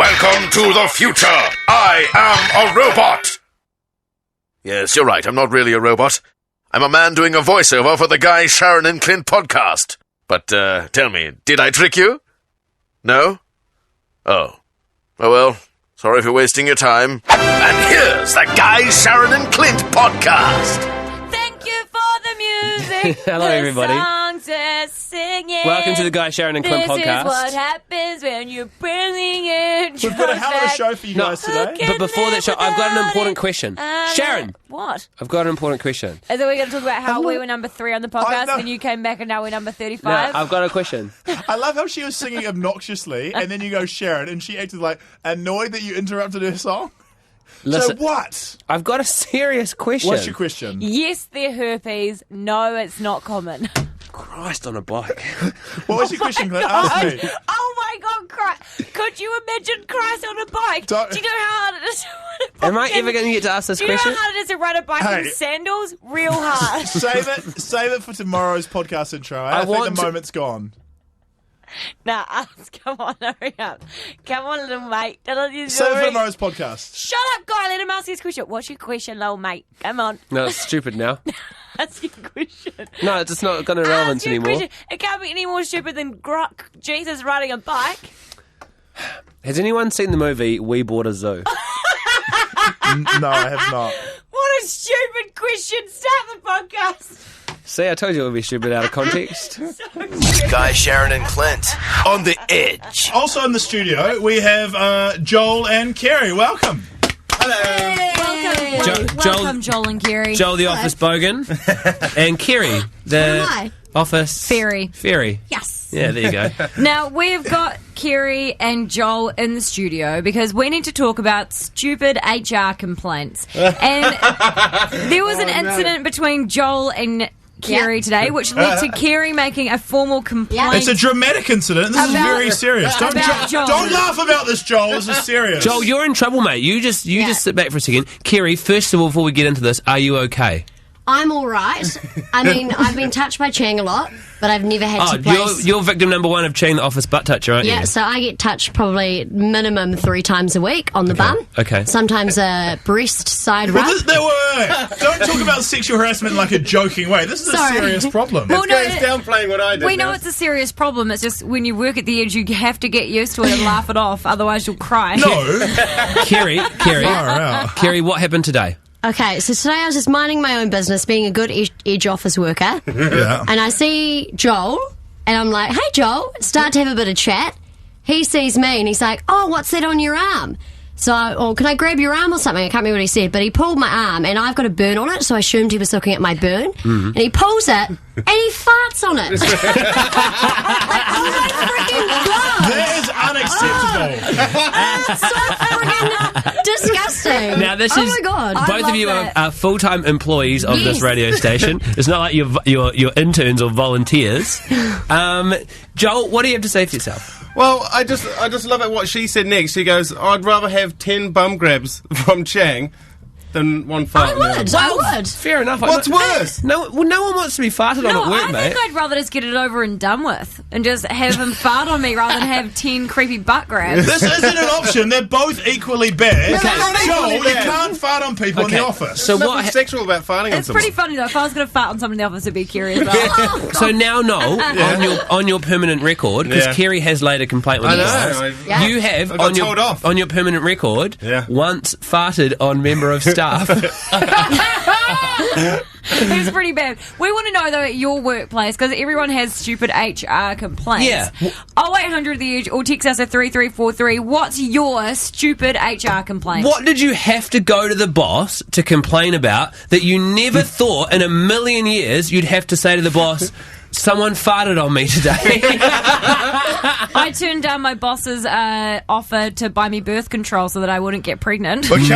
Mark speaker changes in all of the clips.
Speaker 1: Welcome to the future. I am a robot. Yes, you're right. I'm not really a robot. I'm a man doing a voiceover for the Guy, Sharyn and Clint podcast. But, tell me, did I trick you? No? Oh. Oh well, sorry for wasting your time. And here's the Guy, Sharyn and Clint podcast.
Speaker 2: Thank you for the music.
Speaker 3: Hello, everybody.
Speaker 2: Songs are singing.
Speaker 3: Welcome to the Guy, Sharyn and Clint podcast.
Speaker 2: This is what happens when you're bringing it.
Speaker 4: We've got a hell of a show for you guys today.
Speaker 3: But before that show, I've got an important question. Sharon!
Speaker 2: What?
Speaker 3: I've got an important question.
Speaker 2: Is it we're going to talk about how we were number 3 on the podcast and then you came back and now we're number 35?
Speaker 3: No, I've got a question.
Speaker 4: I love how she was singing obnoxiously, and then you go Sharon, and she acted like annoyed that you interrupted her song.
Speaker 3: Listen,
Speaker 4: So what?
Speaker 3: I've got a serious question.
Speaker 4: What's your question?
Speaker 2: Yes, they're herpes. No, it's not common.
Speaker 3: Christ on a bike.
Speaker 4: What was your question, Clint? Ask me.
Speaker 2: Oh my God, Christ. Could you imagine Christ on a bike?
Speaker 4: Don't-
Speaker 2: Do you know how hard it is to ride a bike?
Speaker 3: Am I ever going to get to ask this
Speaker 2: Do you know
Speaker 3: question?
Speaker 2: how hard it is to ride a bike in sandals? Real hard.
Speaker 4: Save it for tomorrow's podcast intro. I think the moment's gone.
Speaker 2: Nah, come on, hurry up. Come on, little mate.
Speaker 4: Save it for tomorrow's podcast.
Speaker 2: Shut up, Guy. Let him ask his question. What's your question, little mate? Come on.
Speaker 3: No, it's stupid now.
Speaker 2: Ask your question.
Speaker 3: No, it's just not got any relevance
Speaker 2: Ask your
Speaker 3: anymore.
Speaker 2: question. It can't be any more stupid than Jesus riding a bike.
Speaker 3: Has anyone seen the movie We Bought a Zoo?
Speaker 4: No, I have not.
Speaker 2: What a stupid question. Start the podcast.
Speaker 3: See, I told you it would be stupid out of context.
Speaker 1: Guy, Sharyn and Clint on the edge.
Speaker 4: Also in the studio, we have Joel and Kerry. Welcome.
Speaker 2: Welcome, Joel and Kerry.
Speaker 3: Joel, the office bogan, and Kerry, the office fairy.
Speaker 2: Yes.
Speaker 3: Yeah, there you go.
Speaker 2: Now, we've got Kerry and Joel in the studio because we need to talk about stupid HR complaints. And there was an incident between Joel and Kerry today, which led to Kerry making a formal complaint.
Speaker 4: It's a dramatic incident. This is very serious. Don't laugh about this, Joel. This is serious.
Speaker 3: Joel, you're in trouble, mate. You just sit back for a second. Kerry, first of all, before we get into this, are you okay?
Speaker 5: I'm all right. I mean, I've been touched by Chang a lot, but I've never had to place...
Speaker 3: You're victim number 1 of Chang the office butt toucher, aren't you?
Speaker 5: Yeah, so I get touched probably minimum 3 times a week on the bum.
Speaker 3: Okay.
Speaker 5: Sometimes a breast side rub.
Speaker 4: Don't talk about sexual harassment in like a joking way. This is a serious problem.
Speaker 2: Well, no,
Speaker 6: He's downplaying what I did.
Speaker 2: we know it's a serious problem. It's just when you work at the edge, you have to get used to it and laugh it off. Otherwise, you'll cry.
Speaker 4: No.
Speaker 3: Kerry,
Speaker 4: Far out.
Speaker 3: Kerry, what happened today?
Speaker 5: Okay, so today I was just minding my own business, being a good edge office worker.
Speaker 4: Yeah.
Speaker 5: And I see Joel, and I'm like, hey, Joel, start to have a bit of chat. He sees me, and he's like, oh, what's that on your arm? So, can I grab your arm or something? I can't remember what he said, but he pulled my arm, and I've got a burn on it, so I assumed he was looking at my burn. Mm-hmm. And he pulls it, and he farts on it. Like, oh my freaking God!
Speaker 4: That is unacceptable.
Speaker 5: That's so freaking disgusting.
Speaker 3: Now, this
Speaker 5: oh
Speaker 3: is...
Speaker 5: my God.
Speaker 3: Both of you are full-time employees of this radio station. It's not like you're interns or volunteers. Joel, what do you have to say for yourself?
Speaker 6: Well, I just love it what she said next. She goes, I'd rather have 10 bum grabs from Chang than one fart.
Speaker 5: I would.
Speaker 3: Fair enough.
Speaker 6: What's worse?
Speaker 3: No one wants to be farted on at work, mate.
Speaker 2: I think I'd rather just get it over and done with and just have him fart on me rather than have 10 creepy butt grabs.
Speaker 4: This isn't an option. They're both equally bad.
Speaker 6: Okay.
Speaker 4: Joel, you can't fart on people in the office.
Speaker 3: So
Speaker 6: Nothing sexual about farting on
Speaker 2: It's
Speaker 6: someone.
Speaker 2: pretty funny though. If I was going to fart on someone in the office, it'd be curious. Oh,
Speaker 3: So now, Noel, on your permanent record, because Kerry has laid a complaint with
Speaker 6: I
Speaker 3: you
Speaker 6: know.
Speaker 3: guys, you have
Speaker 6: I got told off.
Speaker 3: on your permanent record once farted on member of staff.
Speaker 2: It's pretty bad. We want to know though at your workplace because everyone has stupid HR complaints.
Speaker 3: Yeah.
Speaker 2: 0800 The Edge or text us at 3343. What's your stupid HR complaint?
Speaker 3: What did you have to go to the boss to complain about that you never thought in a million years you'd have to say to the boss, someone farted on me today?
Speaker 2: I turned down my boss's offer to buy me birth control so that I wouldn't get pregnant.
Speaker 4: Okay.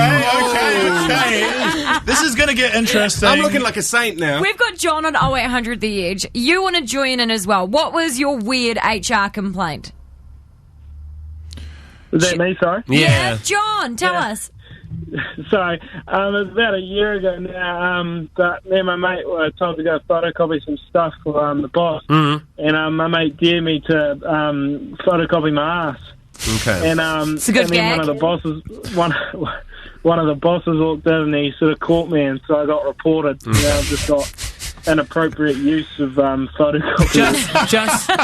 Speaker 4: This is going to get interesting.
Speaker 6: I'm looking like a saint now.
Speaker 2: We've got John on 0800 The Edge. You want to join in as well. What was your weird HR complaint?
Speaker 7: Was that me, sorry?
Speaker 3: Yeah.
Speaker 2: John, tell us.
Speaker 7: Sorry. It was about a year ago now, but me and my mate were told to go photocopy some stuff for the boss. Mm-hmm. And my mate dared me to photocopy my ass.
Speaker 3: Okay.
Speaker 7: And
Speaker 2: It's a good
Speaker 7: and then
Speaker 2: gag.
Speaker 7: one of the bosses walked in and he sort of caught me, and so I got reported. Now I've just got inappropriate use of photocopiers.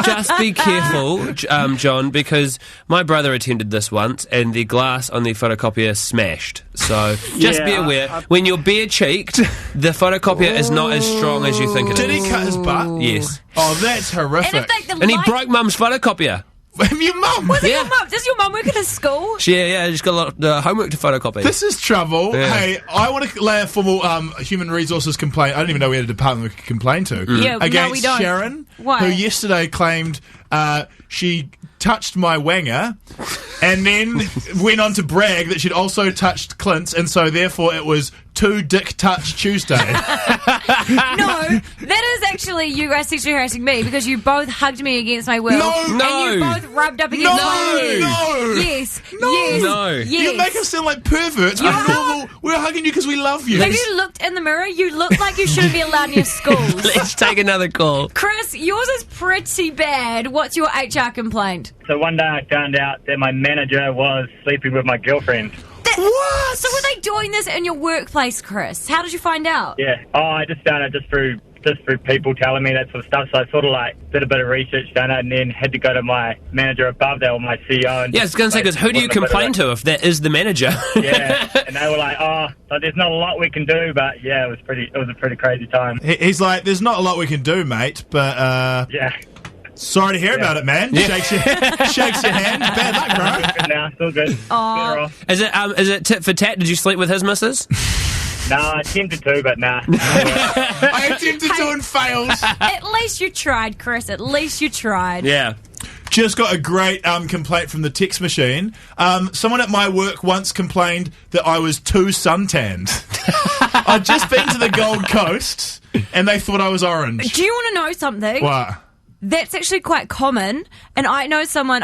Speaker 3: Just be careful, John, because my brother attempted this once and the glass on the photocopier smashed. So just be aware, when you're bare-cheeked, the photocopier is not as strong as you think it is.
Speaker 4: Did he cut his butt?
Speaker 3: Yes.
Speaker 4: Oh, that's horrific.
Speaker 2: And in fact,
Speaker 3: And he broke Mum's photocopier.
Speaker 4: Your mum.
Speaker 2: Was it your mum? Does your mum work at a school?
Speaker 3: Yeah, just got a lot of homework to photocopy.
Speaker 4: This is trouble.
Speaker 3: Yeah.
Speaker 4: Hey, I want to lay a formal human resources complaint. I didn't even know we had a department we could complain to.
Speaker 2: Yeah, no,
Speaker 4: against
Speaker 2: we don't.
Speaker 4: Sharyn,
Speaker 2: Why?
Speaker 4: who yesterday claimed she touched my wanger and then went on to brag that she'd also touched Clint's, and so therefore it was two dick touch Tuesday.
Speaker 2: No, that is actually you guys sexually harassing me because you both hugged me against my will.
Speaker 4: No.
Speaker 2: And you both rubbed up against my head.
Speaker 4: No.
Speaker 2: Yes.
Speaker 4: No.
Speaker 2: Yes.
Speaker 3: No.
Speaker 2: Yes.
Speaker 4: You make us sound like perverts. We're normal. We're hugging you because we love you.
Speaker 2: Have you looked in the mirror? You look like you shouldn't be allowed in your schools.
Speaker 3: Let's take another call.
Speaker 2: Chris, yours is pretty bad. What's your HR complaint?
Speaker 8: So one day I found out that my manager was sleeping with my girlfriend.
Speaker 4: What?
Speaker 2: So were they doing this in your workplace, Chris? How did you find out?
Speaker 8: Yeah. Oh, I just found out just through people telling me that sort of stuff. So I sort of like did a bit of research, found out, and then had to go to my manager above that, or my CEO. And
Speaker 3: Yeah, I was going to say, because who do you complain to if that is the manager?
Speaker 8: Yeah, and they were like, "Oh, so there's not a lot we can do," but yeah, it was a pretty crazy time.
Speaker 4: He's like, there's not a lot we can do, mate, but
Speaker 8: Yeah.
Speaker 4: sorry to hear about it, man. Shakes your hand. Bad luck, bro.
Speaker 8: Good now, still good. Better off.
Speaker 3: Is it tit for tat? Did you sleep with his missus?
Speaker 8: No, I attempted to, but nah.
Speaker 4: I attempted to and failed.
Speaker 2: At least you tried, Chris. At least you tried.
Speaker 3: Yeah.
Speaker 4: Just got a great complaint from the text machine. Someone at my work once complained that I was too suntanned. I'd just been to the Gold Coast and they thought I was orange.
Speaker 2: Do you want to know something?
Speaker 4: What?
Speaker 2: That's actually quite common, and I know someone,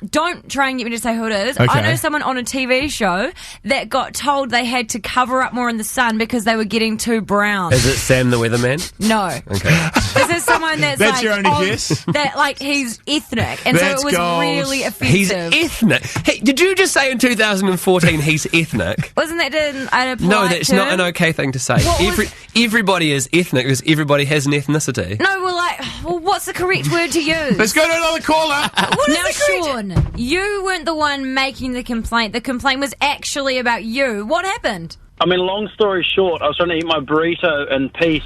Speaker 2: don't try and get me to say who it is. I
Speaker 4: Okay.
Speaker 2: know someone on a TV show that got told they had to cover up more in the sun because they were getting too brown.
Speaker 3: Is it Sam the Weatherman?
Speaker 2: No.
Speaker 3: Okay.
Speaker 2: This is someone that's
Speaker 4: That's
Speaker 2: like,
Speaker 4: your only guess?
Speaker 2: that like he's ethnic, and
Speaker 4: That's
Speaker 2: so it was
Speaker 4: goals.
Speaker 2: really
Speaker 3: He's
Speaker 2: offensive.
Speaker 3: ethnic. Hey, did you just say in 2014 he's ethnic?
Speaker 2: Wasn't that a polite
Speaker 3: No, that's
Speaker 2: term?
Speaker 3: not an okay thing to say.
Speaker 2: What was-
Speaker 3: Everybody is ethnic because everybody has an ethnicity.
Speaker 2: No, well, what's the correct word to use?
Speaker 4: Let's go to another caller.
Speaker 2: What is the correct? Sean, you weren't the one making the complaint. The complaint was actually about you. What happened?
Speaker 9: I mean, long story short, I was trying to eat my burrito in peace,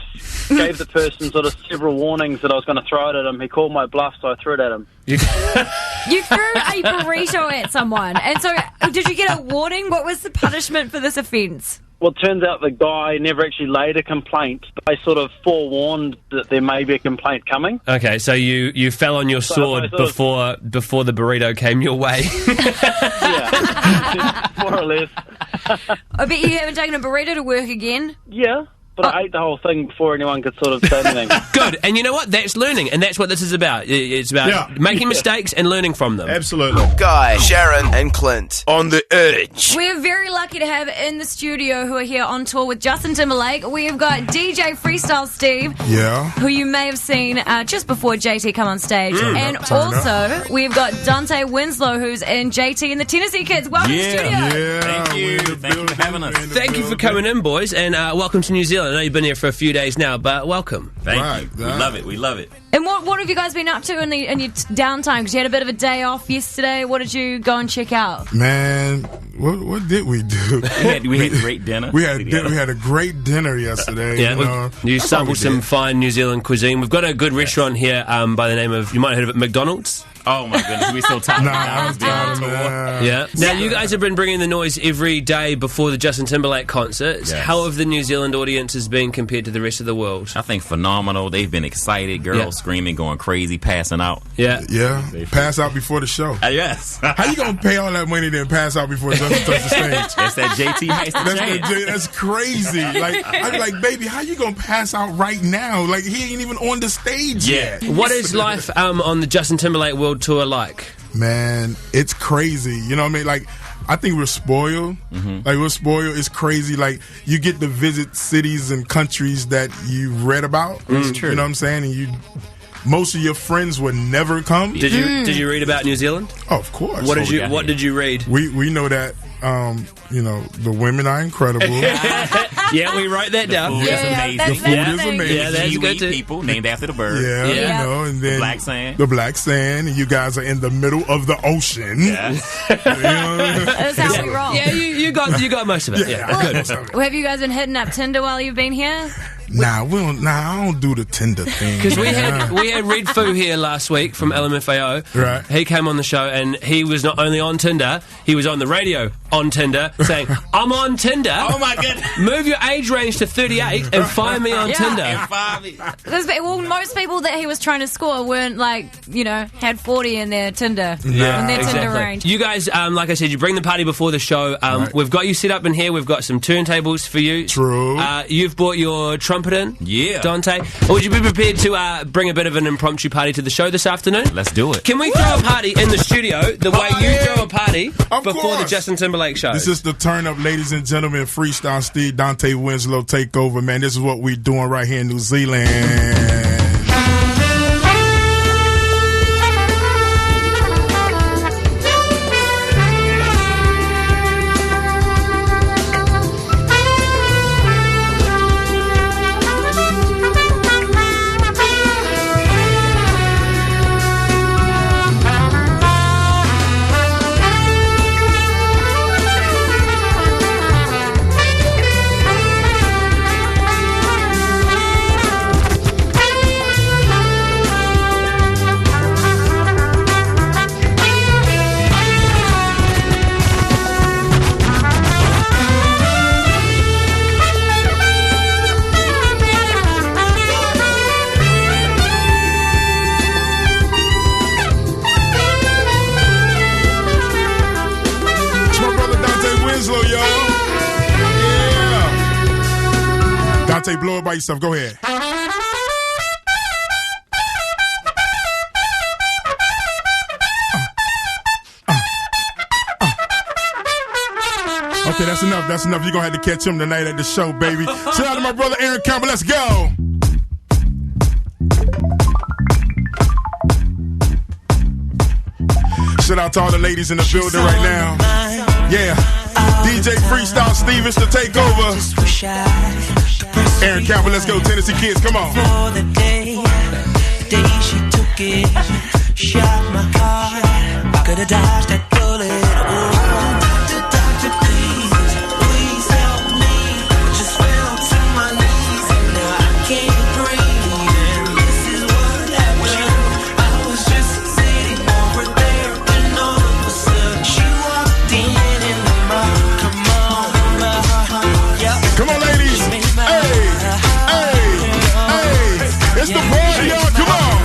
Speaker 9: gave the person sort of several warnings that I was going to throw it at him. He called my bluff, so I threw it at him.
Speaker 2: You threw a burrito at someone, and so did you get a warning? What was the punishment for this offence?
Speaker 9: Well, it turns out the guy never actually laid a complaint. They sort of forewarned that there may be a complaint coming.
Speaker 3: Okay, so you fell on your sword
Speaker 9: I sort of-
Speaker 3: before the burrito came your way.
Speaker 9: Yeah, more or less.
Speaker 2: I bet you haven't taken a burrito to work again.
Speaker 9: Yeah, but I ate the whole thing before anyone could sort of say anything.
Speaker 3: Good, and you know what? That's learning, and that's what this is about. It's about making mistakes and learning from them.
Speaker 4: Absolutely.
Speaker 10: Guy, Sharyn, and Clint on the edge.
Speaker 2: We're very lucky to have in the studio who are here on tour with Justin Timberlake. We've got DJ Freestyle Steve, who you may have seen just before JT come on stage. And also, we've got Dante Winslow, who's in JT and the Tennessee Kids. Welcome to the studio.
Speaker 11: Thank you. Thank you for having us.
Speaker 3: Thank you for coming in, boys, and welcome to New Zealand. I know you've been here for a few days now, but welcome.
Speaker 11: Thank you. We love it. We love it.
Speaker 2: And what have you guys been up to in your downtime? Because you had a bit of a day off yesterday. What did you go and check out?
Speaker 12: Man, what did we do?
Speaker 11: We had great dinner.
Speaker 12: We had a great dinner yesterday.
Speaker 3: Yeah, you sampled some fine New Zealand cuisine. We've got a good restaurant here by the name of, you might have heard of it, McDonald's.
Speaker 11: Oh my goodness, we still talking
Speaker 12: Nah,
Speaker 11: about
Speaker 3: Yeah. Now, you guys have been bringing the noise every day before the Justin Timberlake concerts.
Speaker 11: Yes.
Speaker 3: How have the New Zealand audiences been compared to the rest of the world?
Speaker 11: I think phenomenal. They've been excited, girls screaming, going crazy, passing out.
Speaker 3: Yeah.
Speaker 12: Yeah, pass out before the show.
Speaker 11: Yes.
Speaker 12: How you gonna pay all that money then pass out before Justin touch the stage?
Speaker 11: That's that JT heist.
Speaker 12: That's crazy. Like, I'm like, baby, how you gonna pass out right now? Like, he ain't even on the stage yet.
Speaker 3: What is life on the Justin Timberlake World Tour like?
Speaker 12: Man, it's crazy. You know what I mean? Like, I think we're spoiled. Like, we're spoiled. It's crazy. Like, you get to visit cities and countries that you read about.
Speaker 11: That's true.
Speaker 12: You know what I'm saying? And most of your friends would never come.
Speaker 3: Did you read about New Zealand?
Speaker 12: Oh, of course.
Speaker 3: What did you read?
Speaker 12: We know that the women are incredible.
Speaker 3: Yeah, we wrote that down.
Speaker 11: Food is amazing.
Speaker 3: The food is amazing.
Speaker 11: Yeah, that's good too. People named after the bird.
Speaker 12: Yeah. And then
Speaker 11: the
Speaker 12: black sand, and you guys are in the middle of the ocean.
Speaker 11: Yeah.
Speaker 2: That's how we roll.
Speaker 3: Yeah, you got most of it. Yeah, good.
Speaker 2: Well, have you guys been hitting up Tinder while you've been here?
Speaker 12: Nah, I don't do the Tinder thing.
Speaker 3: Because we had Red Foo here last week from LMFAO.
Speaker 12: Right.
Speaker 3: He came on the show and he was not only on Tinder, he was on the radio on Tinder saying, "I'm on Tinder.
Speaker 11: Oh my goodness!
Speaker 3: Move your age range to 38 and find me on Tinder."
Speaker 2: Well, most people that he was trying to score weren't had 40 in their Tinder.
Speaker 3: Yeah,
Speaker 2: in their
Speaker 3: exactly.
Speaker 2: Tinder range.
Speaker 3: You guys, like I said, you bring the party before the show.
Speaker 12: Right.
Speaker 3: We've got you set up in here. We've got some turntables for you.
Speaker 12: True.
Speaker 3: You've brought your trumpet in.
Speaker 11: Yeah.
Speaker 3: Dante. Or would you be prepared to bring a bit of an impromptu party to the show this afternoon?
Speaker 11: Let's do it.
Speaker 3: Can we throw a party in the studio the way you throw a party
Speaker 12: Of
Speaker 3: before
Speaker 12: course.
Speaker 3: the Justin Timberlake show?
Speaker 12: This is the turn up, ladies and gentlemen. Freestyle Steve, Dante Winslow takeover, man. This is what we doing right here in New Zealand. Dante, blow it by yourself. Go ahead. Okay, that's enough. That's enough. You're going to have to catch him tonight at the show, baby. Shout out to my brother Aaron Campbell. Let's go. Shout out to all the ladies in the building right now. Yeah. DJ Freestyle Stevens to take over. Aaron Campbell, let's go. Tennessee kids, come on.
Speaker 13: For the day she took it, shot my heart. I could have dodged that bullet. Oh, doctor, please help me. I just fell to my knees and now I can't breathe. And this is what happened. I was just sitting over there, and all of a sudden she walked in the mouth. Come on, yeah.
Speaker 12: Come on, ladies. It's the party, y'all. Come on.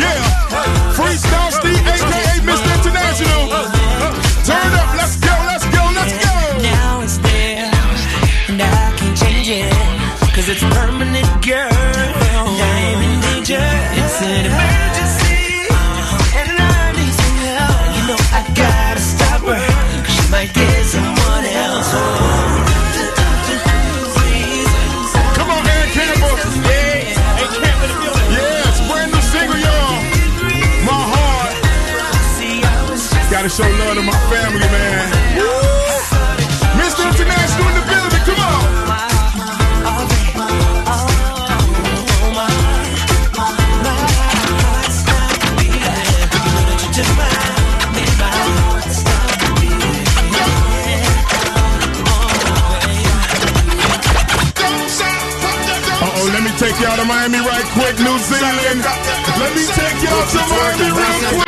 Speaker 12: Yeah. Freestyle Steve, a.k.a. Mr. International. Turn up. Let's go, let's go, let's go.
Speaker 13: Now it's there, and I can't change it, cause it's permanent, girl. And I am in danger. It's an emergency, and I need some help. You know I gotta stop her, cause she might get someone else.
Speaker 12: Come on, Aaron Campbell. Yeah, it's a brand new single, y'all. My heart. Gotta show love to my family, man. Mr. International in the building, come on. Let me take y'all to Miami right quick, New Zealand. Let me take y'all to Miami real quick.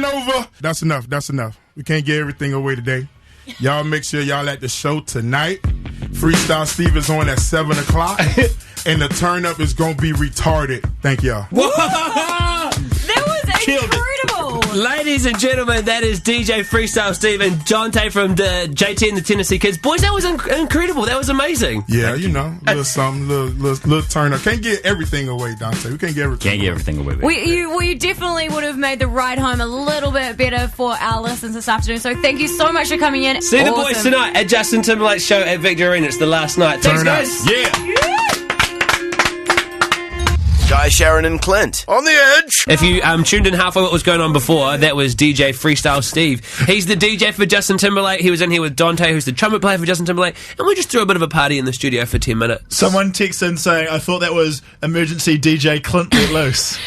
Speaker 12: turnover. That's enough. That's enough. We can't give everything away today. Y'all make sure y'all at the show tonight. Freestyle Steve is on at 7 o'clock. And the turn up is going to be retarded. Thank y'all.
Speaker 2: That was incredible.
Speaker 3: Ladies and gentlemen, that is DJ Freestyle Steve and Dante from the JT and the Tennessee Kids. Boys, that was incredible. That was amazing.
Speaker 12: Yeah, you know, little something, little turn up. Can't get everything away, Dante. We can't get everything.
Speaker 11: Can't get everything away.
Speaker 2: You definitely would have made the ride home a little bit better for our listeners this afternoon. So thank you so much for coming in.
Speaker 3: See the boys tonight at Justin Timberlake's show at Victor Arena. It's the last night. Thanks, guys.
Speaker 12: Yeah.
Speaker 10: Guy, Sharyn, and Clint.
Speaker 1: On the edge.
Speaker 3: If you tuned in halfway what was going on before, that was DJ Freestyle Steve. He's the DJ for Justin Timberlake. He was in here with Dante, who's the trumpet player for Justin Timberlake, and we just threw a bit of a party in the studio for 10 minutes.
Speaker 4: Someone texted in saying, I thought that was emergency DJ Clint let loose.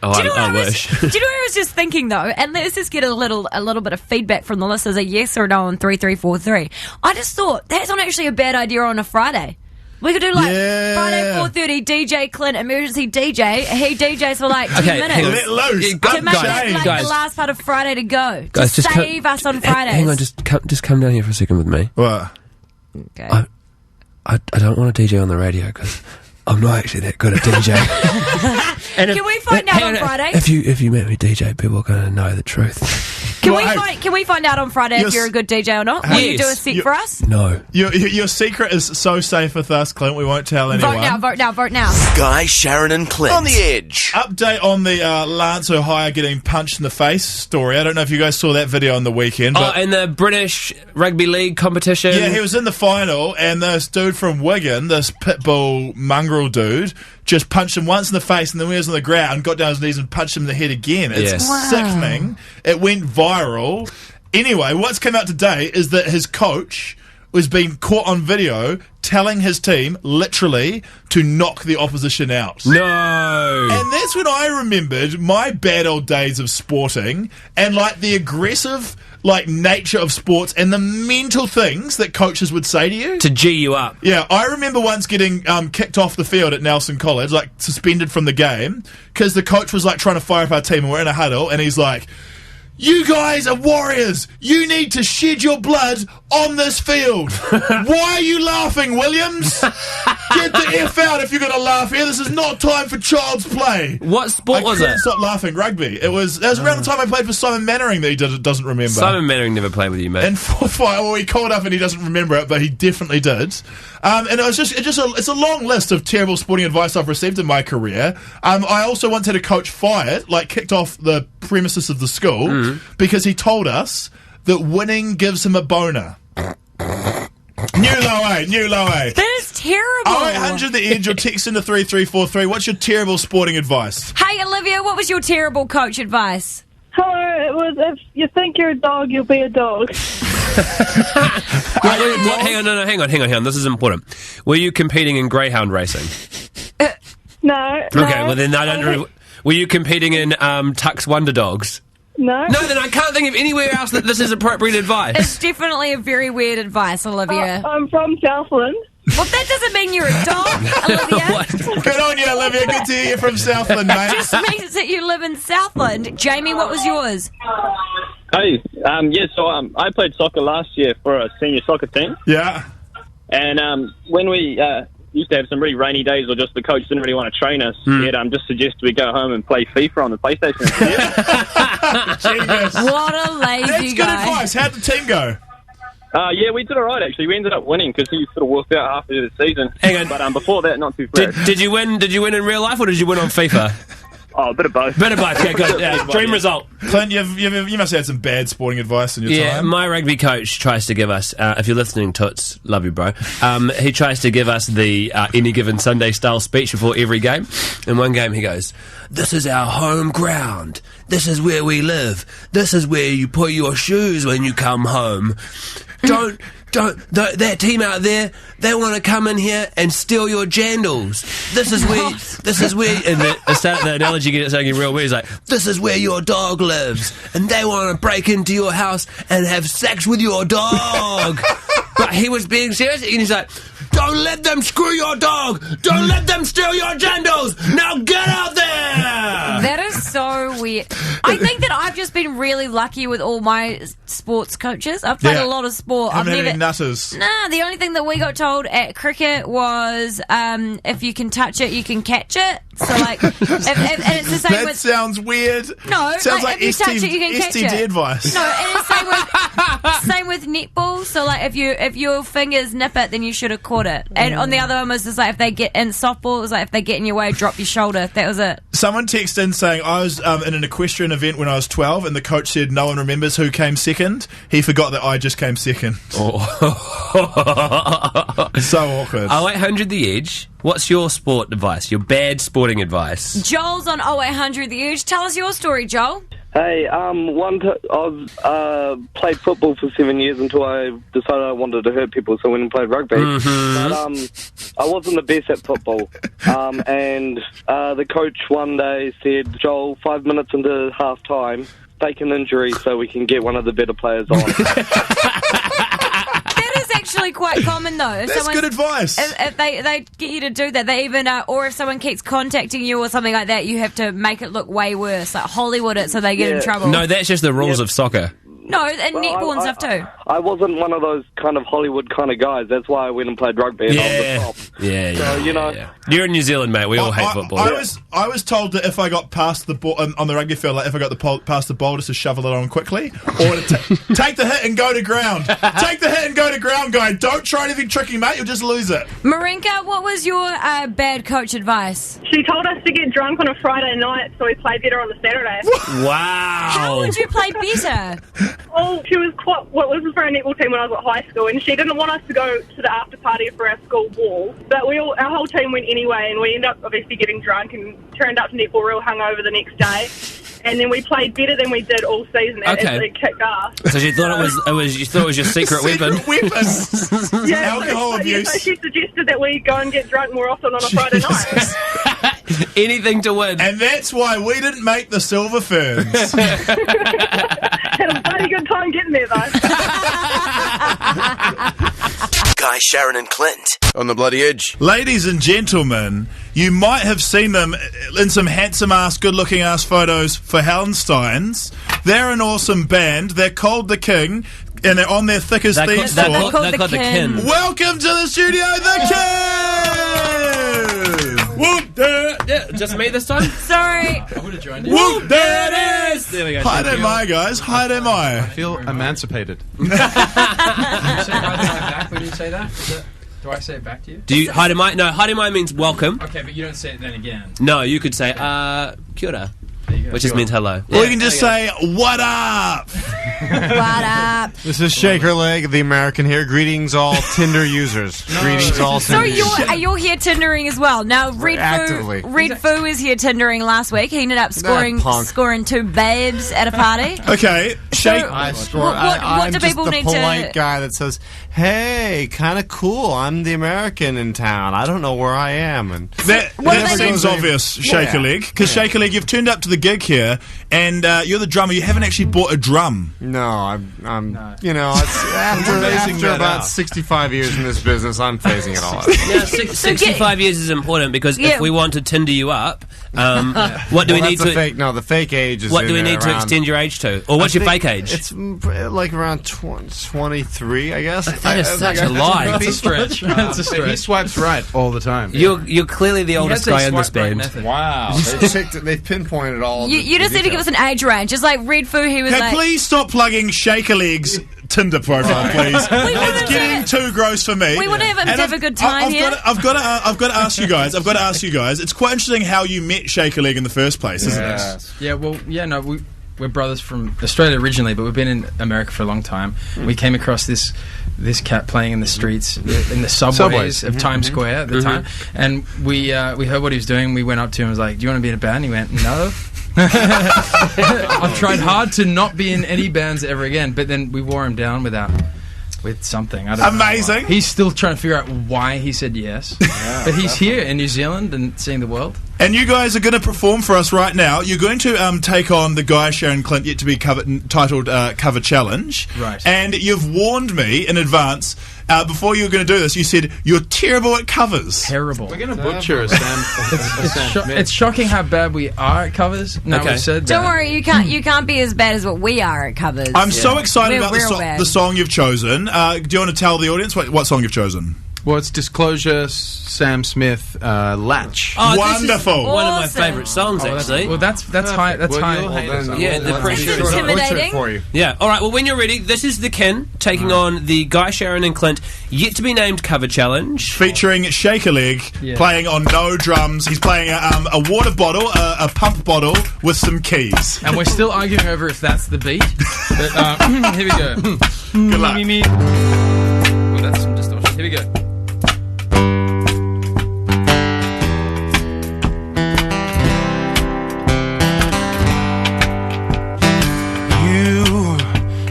Speaker 3: Oh, I wish.
Speaker 2: Do you know what I was just thinking, though? And let's just get a little bit of feedback from the listeners, a yes or no on 3343. I just thought, that's not actually a bad idea on a Friday. We could do Friday 4:30 DJ Clint emergency DJ. He DJs for 10 minutes.
Speaker 4: Let loose.
Speaker 2: To make it the last part of Friday to go.
Speaker 3: Guys,
Speaker 2: to save us on Fridays.
Speaker 3: Hang on, just come down here for a second with me.
Speaker 4: What?
Speaker 2: Okay.
Speaker 3: I don't want to DJ on the radio because I'm not actually that good at DJ.
Speaker 2: Can we find out on Friday?
Speaker 3: If you met me DJ, people are going to know the truth.
Speaker 2: Can we find out on Friday if you're a good DJ or not? Will you do a set for us?
Speaker 3: No.
Speaker 4: Your secret is so safe with us, Clint. We won't tell anyone.
Speaker 2: Vote now.
Speaker 10: Guy, Sharyn, and Clint. On the edge.
Speaker 4: Update on the Lance O'Hire getting punched in the face story. I don't know if you guys saw that video on the weekend. But
Speaker 3: in the British Rugby League competition.
Speaker 4: Yeah, he was in the final, and this dude from Wigan, this pitbull mongrel dude, just punched him once in the face, and then when he was on the ground, got down on his knees and punched him in the head again. It's sickening. It went viral. Anyway, what's come out today is that his coach was being caught on video telling his team, literally, to knock the opposition out.
Speaker 3: No!
Speaker 4: And that's when I remembered my bad old days of sporting and, the aggressive, nature of sports and the mental things that coaches would say to you.
Speaker 3: To G you up.
Speaker 4: Yeah, I remember once getting kicked off the field at Nelson College, suspended from the game, because the coach was, trying to fire up our team and we're in a huddle, and he's like, you guys are warriors. You need to shed your blood on this field. Why are you laughing, Williams? Get the F out if you're going to laugh here. This is not time for child's play.
Speaker 3: What sport was it?
Speaker 4: Stop laughing. Rugby. That was around the time I played for Simon Mannering that he doesn't remember.
Speaker 3: Simon Mannering never played with you, mate.
Speaker 4: And he called up and he doesn't remember it, but he definitely did. And it was it's a long list of terrible sporting advice I've received in my career. I also once had a coach fired, kicked off the premises of the school because he told us that winning gives him a boner. New low A.
Speaker 2: That is terrible.
Speaker 4: 0800 the edge or text into 3343. What's your terrible sporting advice?
Speaker 2: Hey, Olivia, what was your terrible coach advice?
Speaker 14: Hello, it was if you think you're a dog, you'll be a dog.
Speaker 3: Hang on. This is important. Were you competing in greyhound racing?
Speaker 14: No.
Speaker 3: Okay, well then I don't know. Were you competing in Tuck's Wonder Dogs?
Speaker 14: No.
Speaker 3: No, then I can't think of anywhere else that this is appropriate advice.
Speaker 2: It's definitely a very weird advice, Olivia.
Speaker 14: I'm from Southland.
Speaker 2: Well, that doesn't mean you're a dog, Olivia.
Speaker 4: Good on you, Olivia. Good to hear you from Southland, mate.
Speaker 2: Just means that you live in Southland. Jamie, what was yours?
Speaker 9: Hey, so I played soccer last year for a senior soccer team.
Speaker 4: Yeah.
Speaker 9: And when we used to have some really rainy days or just the coach didn't really want to train us, he'd just suggest we go home and play FIFA on the PlayStation.
Speaker 4: Genius.
Speaker 2: What a lazy
Speaker 4: That's good
Speaker 2: guy.
Speaker 4: advice. How'd the team go?
Speaker 9: Yeah, we did all right, actually. We ended up winning because he sort of walked out half of the season.
Speaker 3: Hang on.
Speaker 9: But before that, not too flat.
Speaker 3: Did you win? Did you win in real life or did you win on FIFA?
Speaker 9: Oh, a bit of both.
Speaker 3: Yeah, good. Yeah, dream result.
Speaker 4: Clint, you must have had some bad sporting advice in your time.
Speaker 3: Yeah, my rugby coach tries to give us, if you're listening, Toots, love you, bro. He tries to give us the Any Given Sunday style speech before every game. In one game, he goes, "This is our home ground. This is where we live. This is where you put your shoes when you come home. Don't that team out there, they want to come in here and steal your jandals. This is where, and the analogy gets something real weird. He's like, this is where your dog lives, and they want to break into your house and have sex with your dog." But he was being serious, and he's like, Don't let them screw your dog. Don't let them steal your jandals. Now get out there.
Speaker 2: That is so weird. I think that I've just been really lucky with all my sports coaches. I've played a lot of sport.
Speaker 4: Haven't had any nutters.
Speaker 2: Nah, the only thing that we got told at cricket was if you can touch it, you can catch it. So, like, and it's the same
Speaker 4: That
Speaker 2: with...
Speaker 4: sounds weird.
Speaker 2: No,
Speaker 4: sounds like
Speaker 2: if you touch it, you can catch
Speaker 4: STD
Speaker 2: it.
Speaker 4: advice.
Speaker 2: No, and it's same with netball. So, like, if your fingers nip it, then you should have caught it. And on the other one was just like, if they get in softball, it was like, if they get in your way, drop your shoulder. That was it.
Speaker 4: Someone texted in saying I was in an equestrian event when I was 12, and the coach said no one remembers who came second. He forgot that I just came second.
Speaker 3: Oh.
Speaker 4: So awkward.
Speaker 3: 0800 The Edge. What's your sport advice? Your bad sporting advice?
Speaker 2: Joel's on 0800 The Edge. Tell us your story, Joel.
Speaker 15: Hey, I've played football for 7 years until I decided I wanted to hurt people, so I went and played rugby. But I wasn't the best at football. And the coach one day said, Joel, 5 minutes into half-time, fake an injury so we can get one of the better players on.
Speaker 2: That is actually quite common, though. If
Speaker 4: That's good advice.
Speaker 2: If they get you to do that, they even, or if someone keeps contacting you or something like that, you have to make it look way worse, like Hollywood it so they get in trouble.
Speaker 3: No, that's just the rules of soccer.
Speaker 2: No, and netball and stuff too.
Speaker 15: I wasn't one of those kind of Hollywood kind of guys. That's why I went and played rugby. And I was the top.
Speaker 3: Yeah.
Speaker 15: You know.
Speaker 3: You're in New Zealand, mate. We all hate football.
Speaker 4: I was told that if I got past the ball on the rugby field, like if I got past the ball, just to shovel it on quickly, or to take the hit and go to ground. Take the hit and go to ground, guy. Don't try anything tricky, mate. You'll just lose it.
Speaker 2: Marinka, what was your bad coach advice?
Speaker 14: She told us to get drunk on a Friday night so we played better on the Saturday.
Speaker 3: Wow.
Speaker 2: How would you play better?
Speaker 14: Oh, she was was for our netball team when I was at high school, and she didn't want us to go to the after party for our school ball. But our whole team went anyway, and we ended up obviously getting drunk and turned up to netball real hungover the next day. And then we played better than we did all season. And it kicked ass.
Speaker 3: So you thought you thought it was your secret weapon.
Speaker 14: Yeah,
Speaker 4: alcohol abuse.
Speaker 14: So she suggested that we go and get drunk more often on a Friday night.
Speaker 3: Anything to win.
Speaker 4: And that's why we didn't make the Silver Ferns.
Speaker 14: Had a bloody good time getting there, though.
Speaker 10: Guy, Sharyn and Clint.
Speaker 1: On the bloody edge.
Speaker 4: Ladies and gentlemen, you might have seen them in some handsome-ass, good-looking-ass photos for Hallensteins. They're an awesome band. They're called The King, and they're on their Thick as Thieves tour.
Speaker 3: They're called The Kin.
Speaker 4: Welcome to the studio, The King!
Speaker 3: Whoop, just me this time?
Speaker 2: Sorry.
Speaker 16: I would have joined you.
Speaker 4: Whoop, there it is!
Speaker 3: There we go.
Speaker 4: Hi there, my guys. Hi there, my.
Speaker 16: I feel emancipated.
Speaker 17: Did you say hi to my back when you say that? Do I say it back to you?
Speaker 3: Do you hi to my? No, hi to my means welcome.
Speaker 17: Okay, but you don't say it then again.
Speaker 3: No, you could say kia ora, which just means hello.
Speaker 4: Or you can just say, what up?
Speaker 2: What up?
Speaker 6: This is Shaker Leg, the American here. Greetings, all Tinder users. Greetings, all
Speaker 2: So
Speaker 6: Tinder users.
Speaker 2: you're here Tindering as well. Now,
Speaker 6: Actively.
Speaker 2: Red Foo is here Tindering last week. He ended up scoring 2 babes at a party.
Speaker 4: Okay, Shake.
Speaker 6: I score.
Speaker 2: What
Speaker 6: I'm
Speaker 2: do
Speaker 6: just
Speaker 2: people
Speaker 6: the
Speaker 2: need
Speaker 6: polite
Speaker 2: to...
Speaker 6: guy that says, "Hey, kind of cool. I'm the American in town. I don't know where I am." And
Speaker 4: That seems obvious, Shaker Leg. Because Shaker Leg, you've turned up to the gig here, and you're the drummer. You haven't actually bought a drum.
Speaker 6: No, I'm you know, it's after about 65 years in this business, I'm phasing it all out.
Speaker 3: Now, 65 years is important because if we want to Tinder you up, what do we need to?
Speaker 6: The fake age is.
Speaker 3: What do we need to extend your age to, or what's your fake age?
Speaker 6: It's like around 23, I guess.
Speaker 3: That is such a lie.
Speaker 16: That's a stretch. That's a stretch. He swipes right all the time.
Speaker 3: You're clearly the oldest guy in this band.
Speaker 6: Wow, they've pinpointed all.
Speaker 2: You just need to give us an age range. Just like Red Foo, he was like...
Speaker 4: Please stop plugging Shaker Leg's Tinder profile, please. It's getting too gross for me.
Speaker 2: We want to have a good time here.
Speaker 4: I've got to ask you guys. It's quite interesting how you met Shaker Leg in the first place, isn't it?
Speaker 17: Yeah. Well, no, we're brothers from Australia originally, but we've been in America for a long time. We came across this cat playing in the streets, in the subways of Times Square at the time, and we heard what he was doing. We went up to him and was like, "Do you want to be in a band?" He went, "No." I've tried hard to not be in any bands ever again, but then we wore him down with something. I don't know
Speaker 4: Amazing.
Speaker 17: why. He's still trying to figure out why he said yes. But he's here in New Zealand and seeing the world.
Speaker 4: And you guys are going to perform for us right now. You're going to take on the Guy, Sharyn, Clint yet to be titled Cover Challenge.
Speaker 17: Right.
Speaker 4: And you've warned me in advance. Before you were going to do this, you said you're terrible at covers.
Speaker 17: Terrible.
Speaker 16: We're going to butcher Sam.
Speaker 17: It's shocking how bad we are at covers. Now we've said that.
Speaker 2: Don't worry, you can't be as bad as what we are at covers.
Speaker 4: I'm so excited
Speaker 2: We're
Speaker 4: about
Speaker 2: real bad.
Speaker 4: the song you've chosen. Do you want to tell the audience what song you've chosen?
Speaker 16: Well, it's Disclosure, Sam Smith, Latch.
Speaker 3: Oh,
Speaker 4: wonderful!
Speaker 3: This is one of my favourite songs, actually.
Speaker 17: That's high. That's high.
Speaker 3: Yeah, the pressure
Speaker 2: That's intimidating.
Speaker 16: For you.
Speaker 3: Yeah. All right. Well, when you're ready, this is the Kin taking on the Guy, Sharyn, and Clint yet to be named cover challenge,
Speaker 4: featuring Shake a Leg playing on no drums. He's playing a water bottle, a pump bottle with some keys.
Speaker 17: And we're still arguing over if that's the beat. But, here we go.
Speaker 4: Good luck.
Speaker 17: Well, that's some distortion. Here we go.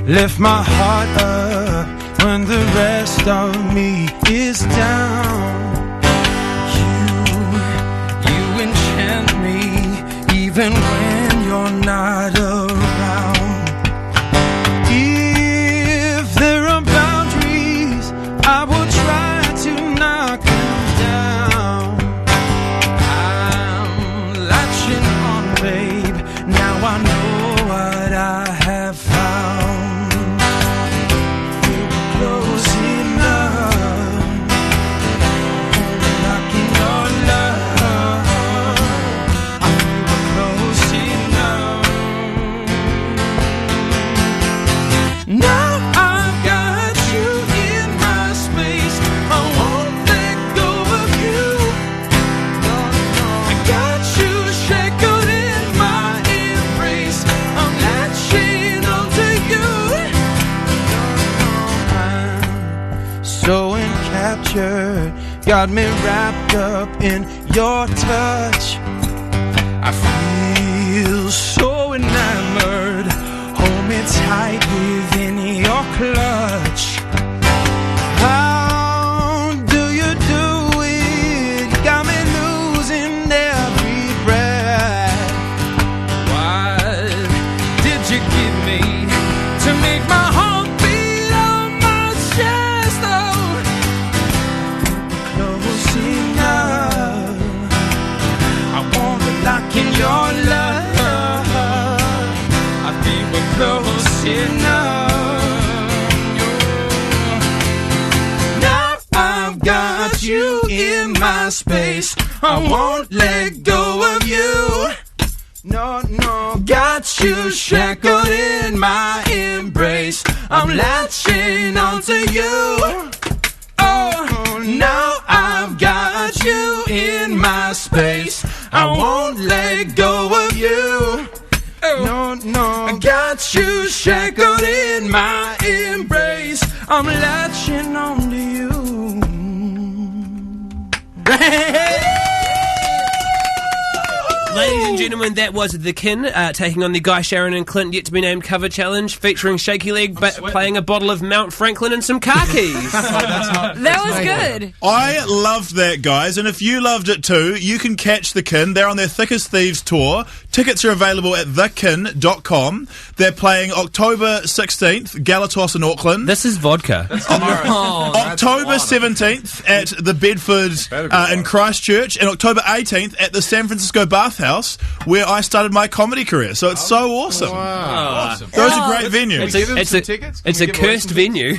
Speaker 13: Lift my heart up when the rest of me is down. You enchant me even when you're not around. If there are boundaries, I will try to knock them down. I'm latching on, babe. Now I know what I have found. Got me wrapped up in your touch. I feel so enamored. Hold me tight within your clutch. How do you do it? Got me losing every breath. What did you give me to make my heart beat on my chest? Oh, in your love, I feel we're close enough. Now I've got you in my space. I won't let go of you. No, got you shackled in my embrace. I'm latching onto you. Oh, now I've got you in my space. I won't let go of you. No, I got you shackled in my embrace. I'm latching on to you.
Speaker 3: Ladies and gentlemen, that was the Kin taking on the Guy, Sharyn, and Clint yet to be named cover challenge, featuring Shaky Leg playing a bottle of Mount Franklin and some car keys.
Speaker 2: That was good.
Speaker 4: I loved that, guys, and if you loved it too, you can catch the Kin. They're on their Thick as Thieves tour. Tickets are available at thekin.com. They're playing October 16th, Galatos in Auckland.
Speaker 3: This is vodka.
Speaker 16: That's tomorrow.
Speaker 4: October 17th at the Bedford in Christchurch, and October 18th at the San Francisco Bathhouse, where I started my comedy career. So it's so awesome.
Speaker 16: Wow. Awesome.
Speaker 4: Those are great venues.
Speaker 3: It's a cursed venue.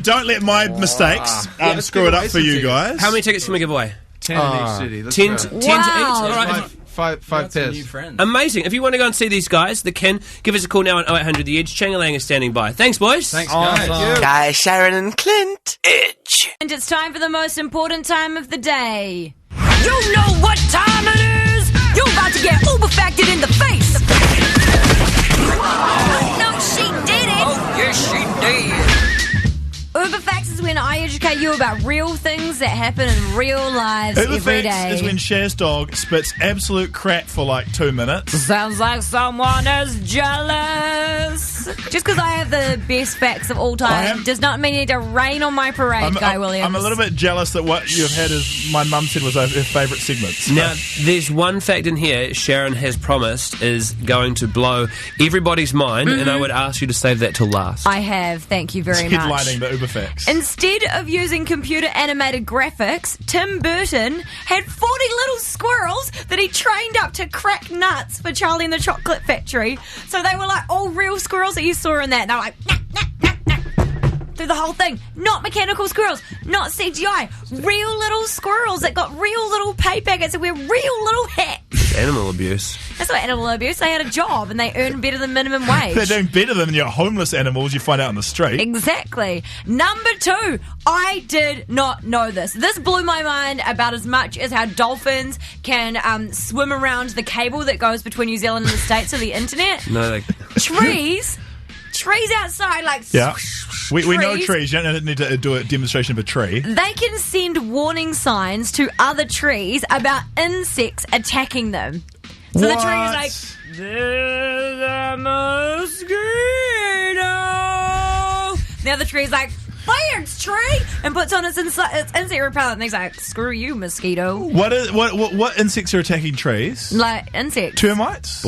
Speaker 4: Don't let my mistakes screw it up for you guys.
Speaker 3: How many tickets can we give away?
Speaker 16: 10 in each city. Let's
Speaker 3: 10
Speaker 16: go.
Speaker 3: to each. All right.
Speaker 16: Five pairs.
Speaker 3: Amazing. If you want to go and see these guys, the Kin, give us a call now on 0800 The Edge. Changalang is standing by. Thanks, boys.
Speaker 17: Thanks, guys.
Speaker 10: Guy, Sharyn, and Clint. Edge.
Speaker 2: And it's time for the most important time of the day. You know what time it is! You're about to get uber-facted in the face! No, she did it!
Speaker 18: Oh, yes, she did.
Speaker 2: Uber Facts is when I educate you about real things that happen in real lives
Speaker 4: Uber
Speaker 2: every
Speaker 4: Facts
Speaker 2: day.
Speaker 4: is when Cher's dog spits absolute crap for like 2 minutes.
Speaker 2: Sounds like someone is jealous. Just because I have the best facts of all time does not mean you need to rain on my parade, Guy Williams.
Speaker 4: I'm a little bit jealous that what you've had is my mum said was her favourite segments.
Speaker 3: Now, there's one fact in here Sharyn has promised is going to blow everybody's mind, and I would ask you to save that till last.
Speaker 2: I have, thank you very much.
Speaker 4: Headlining the Uber Facts.
Speaker 2: Instead of using computer animated graphics, Tim Burton had 40 little squirrels that he trained up to crack nuts for Charlie and the Chocolate Factory. So they were like all real squirrels that you saw in that. And they were like, nah, nah, nah, nah, through the whole thing. Not mechanical squirrels, not CGI. Real little squirrels that got real little pay packets and wear real little hats.
Speaker 3: Animal abuse.
Speaker 2: That's not animal abuse. They had a job and they earned better than minimum wage.
Speaker 4: They're doing better than your homeless animals you find out on the street.
Speaker 2: Exactly. Number 2, I did not know this. This blew my mind about as much as how dolphins can swim around the cable that goes between New Zealand and the States of the internet.
Speaker 3: No,
Speaker 2: Trees outside, like
Speaker 4: yeah. We know trees. You don't need to do a demonstration of a tree.
Speaker 2: They can send warning signs to other trees about insects attacking them. So the tree is like, there's a mosquito. The other tree's like, thanks, tree, and puts on its insect repellent. And he's like, screw you, mosquito.
Speaker 4: What insects are attacking trees?
Speaker 2: Like insects.
Speaker 4: Termites?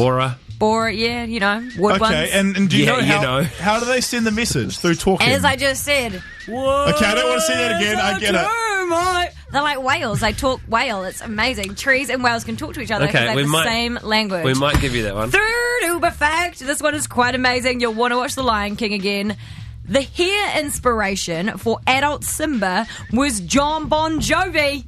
Speaker 2: Borer, yeah, you know, wood ones.
Speaker 4: Okay, and do you know how do they send the message? Through talking?
Speaker 2: As I just said. Whoa,
Speaker 4: okay, I don't want to see that again. I get it.
Speaker 2: They're like whales. They talk whale. It's amazing. Trees and whales can talk to each other because they have the same language.
Speaker 3: We might give you that one.
Speaker 2: Third Uber fact. This one is quite amazing. You'll want to watch The Lion King again. The hair inspiration for adult Simba was John Bon Jovi.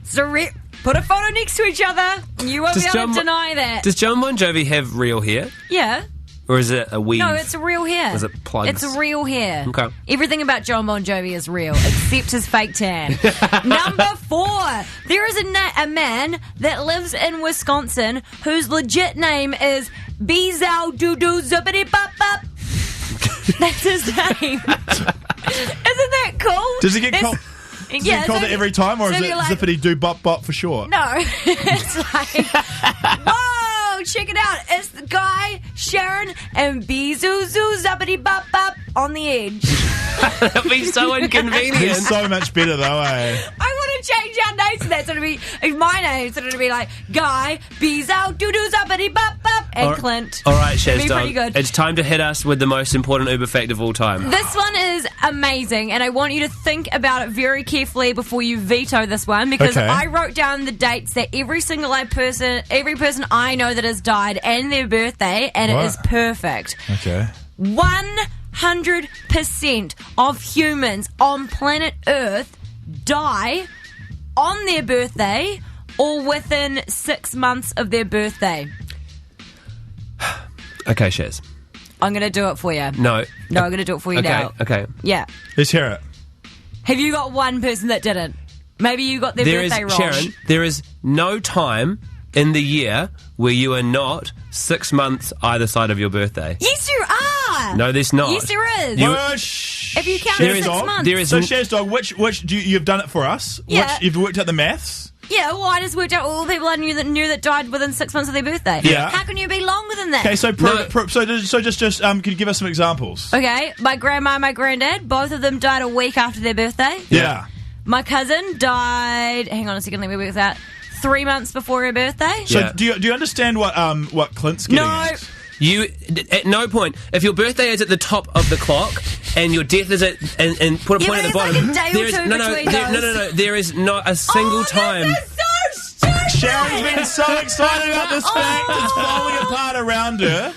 Speaker 2: So put a photo next to each other. You won't be able to deny that.
Speaker 3: Does John Bon Jovi have real hair?
Speaker 2: Yeah.
Speaker 3: Or is it a weave?
Speaker 2: No, it's real hair.
Speaker 3: Or is it plugs?
Speaker 2: It's real hair.
Speaker 3: Okay.
Speaker 2: Everything about John Bon Jovi is real, except his fake tan. Number 4. There is a man that lives in Wisconsin whose legit name is Bezow Doodoo Zippity Bop Bop. That's his name. Isn't that cool?
Speaker 4: Does he get called? Does he get called it every time, or is it like, zippity doo bop bop for short?
Speaker 2: No, it's like, whoa, check it out. It's the guy, Sharyn, and Bezoo Zoo Zippity Bop Bop on the edge.
Speaker 3: That'd be so inconvenient.
Speaker 4: He's so much better though, eh?
Speaker 2: I want to change our names to that. So it'll be my name. So it'll be like Guy, Bezoo Doo Doo Zippity Bop Bop, and Clint.
Speaker 3: All right, Shaz,
Speaker 2: pretty good.
Speaker 3: It's time to hit us with the most important Uber fact of all time.
Speaker 2: This one is amazing, and I want you to think about it very carefully before you veto this one, because I wrote down the dates that every person I know that has died and their birthday, and it is perfect.
Speaker 4: Okay.
Speaker 2: 100% of humans on planet Earth die on their birthday or within 6 months of their birthday.
Speaker 3: Okay, Shaz.
Speaker 2: I'm going to do it for you.
Speaker 3: No,
Speaker 2: I'm going to do it for you now.
Speaker 3: Okay.
Speaker 2: Yeah.
Speaker 4: Let's hear it.
Speaker 2: Have you got one person that didn't? Maybe you got their birthday wrong.
Speaker 3: Sharyn, there is no time in the year where you are not 6 months either side of your birthday.
Speaker 2: Yes, you are.
Speaker 3: No, there's not.
Speaker 2: Yes, there is. If you count 6 months.
Speaker 3: There is
Speaker 4: so, Shaz Dog, which you've done it for us?
Speaker 2: Yeah.
Speaker 4: You've worked out the maths?
Speaker 2: Yeah, well, I just worked out all the people I knew that died within 6 months of their birthday.
Speaker 4: Yeah.
Speaker 2: How can you be longer than that?
Speaker 4: Okay, so just can you give us some examples?
Speaker 2: Okay, my grandma and my granddad, both of them died a week after their birthday.
Speaker 4: Yeah.
Speaker 2: My cousin died. Hang on a second, let me work this out. 3 months before her birthday.
Speaker 4: So do you understand what Clint's getting at?
Speaker 3: You, at no point, if your birthday is at the top of the clock and your death is at, and put a point at the bottom,
Speaker 2: like
Speaker 3: there is not a single time.
Speaker 2: This is so stupid.
Speaker 4: Sharyn's been so excited about this fact, it's falling apart around her.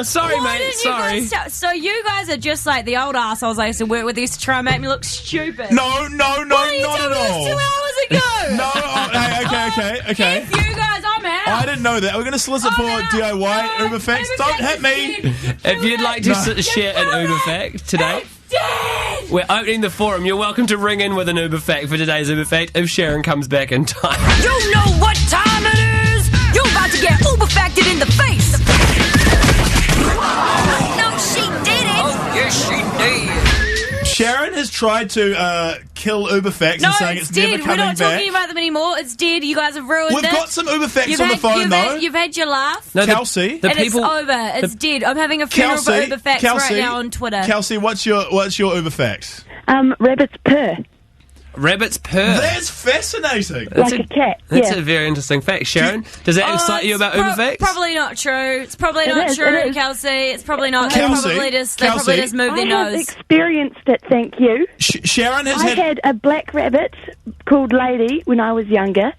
Speaker 3: Sorry, mate. Sorry.
Speaker 2: So you guys are just like the old assholes I used to work with. Used to try and make me look stupid.
Speaker 4: No, not at all.
Speaker 2: 2 hours ago.
Speaker 4: No. Okay.
Speaker 2: If you guys, I'm out.
Speaker 4: I didn't know that. We're going to solicit for DIY Uber facts. Don't hit me.
Speaker 3: If you'd like to share an Uber fact today, we're opening the forum. You're welcome to ring in with an Uber fact for today's Uber fact if Sharyn comes back in time.
Speaker 2: You know what time it is. You're about to get Uber facted in the face. No, she didn't.
Speaker 18: Oh, yes, she did.
Speaker 4: Sharyn has tried to kill Uberfax and saying it's never
Speaker 2: dead.
Speaker 4: coming
Speaker 2: We're not
Speaker 4: back.
Speaker 2: talking about them anymore. It's dead. You guys have ruined
Speaker 4: We've
Speaker 2: it.
Speaker 4: got some Uberfax on the phone, though.
Speaker 2: You've had your laugh.
Speaker 3: No,
Speaker 4: Kelsey.
Speaker 2: And it's over. It's dead. I'm having a funeral for Uberfax right now on Twitter.
Speaker 4: Kelsey, what's your Uberfax?
Speaker 18: Rabbits purr.
Speaker 3: Rabbits purr.
Speaker 4: That's fascinating.
Speaker 18: Like a cat.
Speaker 3: That's
Speaker 18: yeah.
Speaker 3: a very interesting fact. Sharyn, does that excite you about Uberfax?
Speaker 2: Probably not true. It's probably not
Speaker 18: is,
Speaker 2: true,
Speaker 18: it is.
Speaker 2: Kelsey. It's probably not.
Speaker 4: Kelsey,
Speaker 2: They probably just move their
Speaker 18: I have
Speaker 2: nose.
Speaker 18: experienced it, thank you.
Speaker 4: Sharyn has
Speaker 18: I had a black rabbit called Lady when I was younger,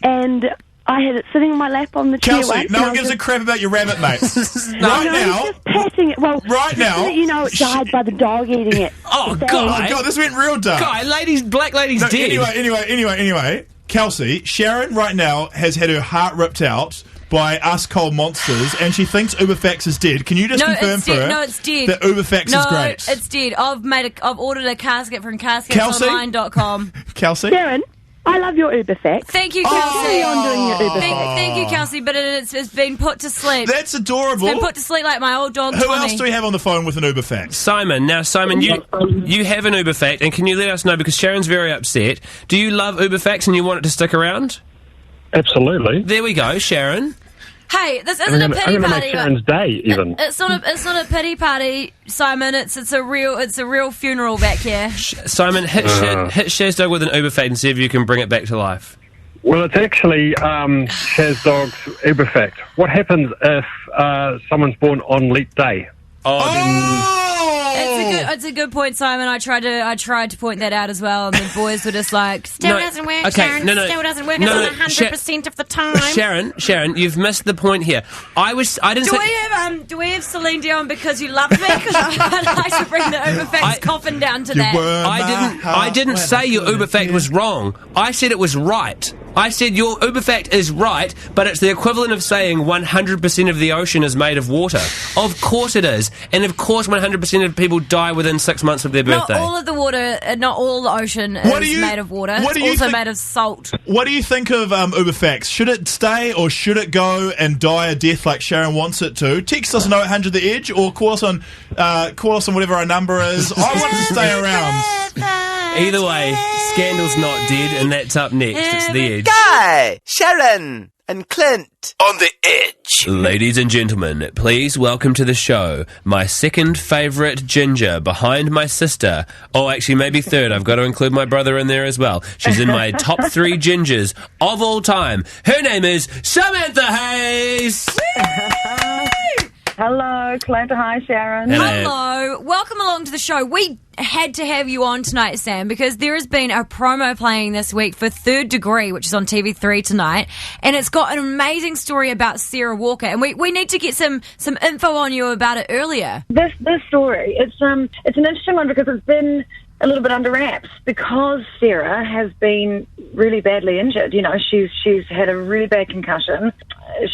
Speaker 18: and I had it sitting on my lap on the chair
Speaker 4: Kelsey,
Speaker 18: once.
Speaker 4: no
Speaker 18: and I
Speaker 4: one
Speaker 18: was
Speaker 4: gives a
Speaker 18: just-
Speaker 4: crap about your rabbit, mate.
Speaker 18: I
Speaker 4: Right
Speaker 18: was
Speaker 4: now,
Speaker 18: just patting it. Well,
Speaker 4: Right
Speaker 18: just
Speaker 4: now-
Speaker 18: so that you know, it died by the dog eating it.
Speaker 3: Oh,
Speaker 18: So-
Speaker 3: God.
Speaker 4: oh God, this went real dark.
Speaker 3: Black lady's
Speaker 4: No,
Speaker 3: dead.
Speaker 4: Anyway, Kelsey, Sharyn right now has had her heart ripped out by us cold monsters, and she thinks Uberfax is dead. Can you just confirm
Speaker 2: it's
Speaker 4: for
Speaker 2: dead.
Speaker 4: her
Speaker 2: No, it's dead.
Speaker 4: that Uberfax is great?
Speaker 2: No, it's dead. I've ordered a casket from
Speaker 4: Kelsey?
Speaker 2: casketsonline.com.
Speaker 4: Kelsey?
Speaker 18: Sharon, I love your Uberfax.
Speaker 2: Thank you,
Speaker 4: Oh.
Speaker 2: Kelsey.
Speaker 18: Carry on doing your Uberfax.
Speaker 2: Thank you, Kelsey, but it's been put to sleep.
Speaker 4: That's adorable.
Speaker 2: It's been put to sleep like my old dog,
Speaker 4: Who
Speaker 2: Tommy.
Speaker 4: else do we have on the phone with an Uberfax?
Speaker 3: Simon, you have an Uberfax, and can you let us know, because Sharon's very upset, do you love Uberfax and you want it to stick around?
Speaker 19: Absolutely.
Speaker 3: There we go, Sharon.
Speaker 2: Hey, this
Speaker 19: I'm
Speaker 2: isn't a
Speaker 19: going
Speaker 2: pity
Speaker 19: to
Speaker 2: party.
Speaker 19: make Sharon's day, even.
Speaker 2: It's not a pity party, Simon. It's a real funeral back here.
Speaker 3: Simon, hit Shazdog with an Uberfax and see if you can bring it back to life.
Speaker 19: Well, it's actually Shazdog's Uberfact. What happens if someone's born on leap day?
Speaker 2: It's a good point, Simon. I tried to point that out as well, and the boys were just like, "Still doesn't work, Sharon. Still doesn't work. It's 100% of the time."
Speaker 3: Sharon, you've missed the point here. I didn't say.
Speaker 2: Do we have Celine Dion because you loved me? Because I'd like to bring the Uberfax coffin down to that.
Speaker 3: I didn't say your Uberfact was wrong. I said it was right. I said your Uberfact is right, but it's the equivalent of saying 100% of the ocean is made of water. Of course it is. And of course 100% of people die within 6 months of their birthday.
Speaker 2: Not all of the water, not all the ocean is made of water. It's also made of salt.
Speaker 4: What do you think of Uberfax? Should it stay or should it go and die a death like Sharyn wants it to? Text us 0800 The Edge or call us on whatever our number is. I want it to stay around.
Speaker 3: Either way, Scandal's not dead, and that's up next. It's The Edge.
Speaker 10: Guy, Sharyn, and Clint on The Edge.
Speaker 3: Ladies and gentlemen, please welcome to the show my second favourite ginger behind my sister. Oh, actually, maybe third. I've got to include my brother in there as well. She's in my top 3 gingers of all time. Her name is Samantha Hayes.
Speaker 20: Hello, Clint. Hi, Sharyn.
Speaker 2: Hello. Welcome along to the show. We had to have you on tonight, Sam, because there has been a promo playing this week for Third Degree, which is on TV3 tonight, and it's got an amazing story about Sarah Walker, and we need to get some info on you about it earlier.
Speaker 20: This story, it's an interesting one because it's been a little bit under wraps because Sarah has been really badly injured. You know, she's had a really bad concussion.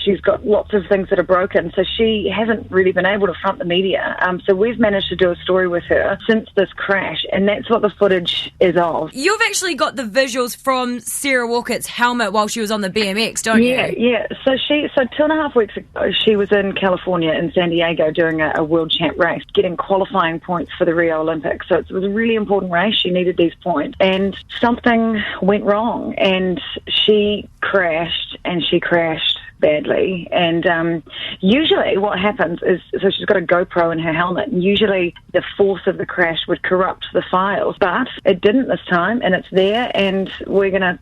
Speaker 20: She's got lots of things that are broken, so she hasn't really been able to front the media. So we've managed to do a story with her since this crash, and that's what the footage is of.
Speaker 2: You've actually got the visuals from Sarah Walker's helmet while she was on the BMX, don't you?
Speaker 20: Yeah. So 2.5 weeks ago, she was in California, in San Diego, doing a world champ race, getting qualifying points for the Rio Olympics. So it was a really important race. She needed these points, and something went wrong, and she crashed badly. And usually what happens is, so she's got a GoPro in her helmet, and usually the force of the crash would corrupt the files, but it didn't this time, and it's there, and we're gonna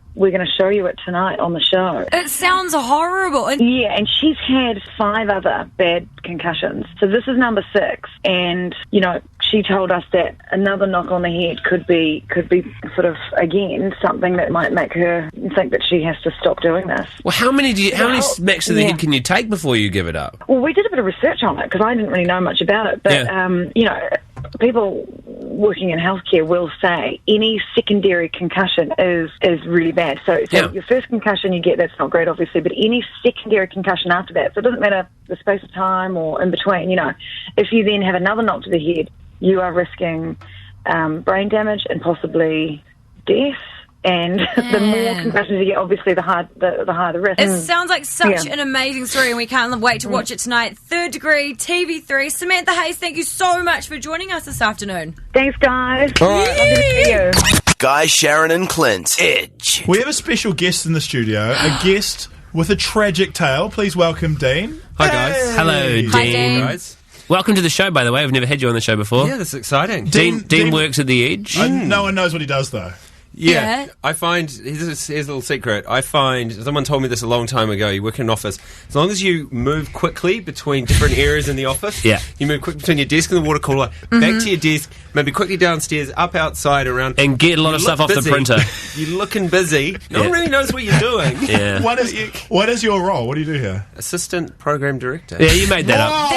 Speaker 20: show you it tonight on the show.
Speaker 2: It sounds horrible.
Speaker 20: Yeah, and she's had 5 other bad concussions, so this is number 6, and you know, she told us that another knock on the head could be sort of, again, something that might make her think that she has to stop doing this.
Speaker 3: Well, how many smacks to the head can you take before you give it up?
Speaker 20: Well, we did a bit of research on it because I didn't really know much about it, but you know, people working in healthcare will say any secondary concussion is really bad. So your first concussion you get, that's not great, obviously, but any secondary concussion after that, so it doesn't matter the space of time or in between, you know, if you then have another knock to the head, you are risking brain damage and possibly death. And the more concussions you get, obviously, the higher the risk.
Speaker 2: It sounds like such an amazing story, and we can't wait to watch it tonight. Third Degree, TV3. Samantha Hayes, thank you so much for joining us this afternoon.
Speaker 20: Thanks, guys.
Speaker 10: All right.
Speaker 20: Lovely to see you.
Speaker 10: Guy, Sharyn and Clint. Edge.
Speaker 4: We have a special guest in the studio, a guest with a tragic tale. Please welcome Dean.
Speaker 3: Hi, guys. Hello, Dean.
Speaker 2: Hi, Dean.
Speaker 3: Guys. Welcome to the show, by the way. I've never had you on the show before.
Speaker 6: Yeah, that's exciting.
Speaker 3: Dean works at The Edge.
Speaker 4: No one knows what he does, though.
Speaker 6: Yeah, I find, here's a little secret, someone told me this a long time ago, you work in an office, as long as you move quickly between different areas in the office, you move quickly between your desk and the water cooler, back to your desk, maybe quickly downstairs, up outside, around...
Speaker 3: And get a lot of stuff off the printer.
Speaker 6: You're looking busy. No one really knows what you're doing.
Speaker 3: Yeah.
Speaker 4: What is your role? What do you do here?
Speaker 6: Assistant Program Director.
Speaker 3: Yeah, you made that up.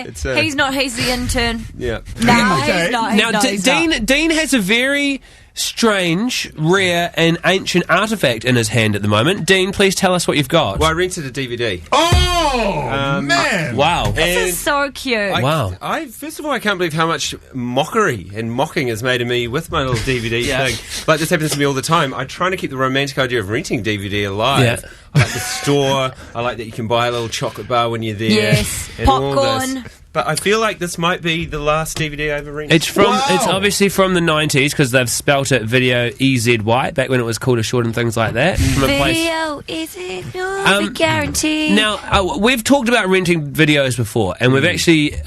Speaker 2: That's a lie. He's not, he's the intern.
Speaker 6: Yeah.
Speaker 2: No, he's not.
Speaker 3: Now, Dean has a very strange, rare, and ancient artifact in his hand at the moment. Dean, please tell us what you've got.
Speaker 6: Well, I rented a DVD.
Speaker 4: Oh, man.
Speaker 3: Wow.
Speaker 2: This is so cute.
Speaker 3: Wow.
Speaker 6: First of all, I can't believe how much mockery and mocking is made of me with my little DVD thing. Like, this happens to me all the time. I'm trying to keep the romantic idea of renting DVD alive.
Speaker 3: Yeah.
Speaker 6: I like the store. I like that you can buy a little chocolate bar when you're there.
Speaker 2: Yes.
Speaker 6: And all
Speaker 2: Popcorn.
Speaker 6: this. But I feel like this might be the last DVD I ever rented.
Speaker 3: It's obviously from the 90s because they've spelt it Video EZY back when it was called a short and things like that. From a place.
Speaker 2: Video is guaranteed.
Speaker 3: Now, we've talked about renting videos before, and we've actually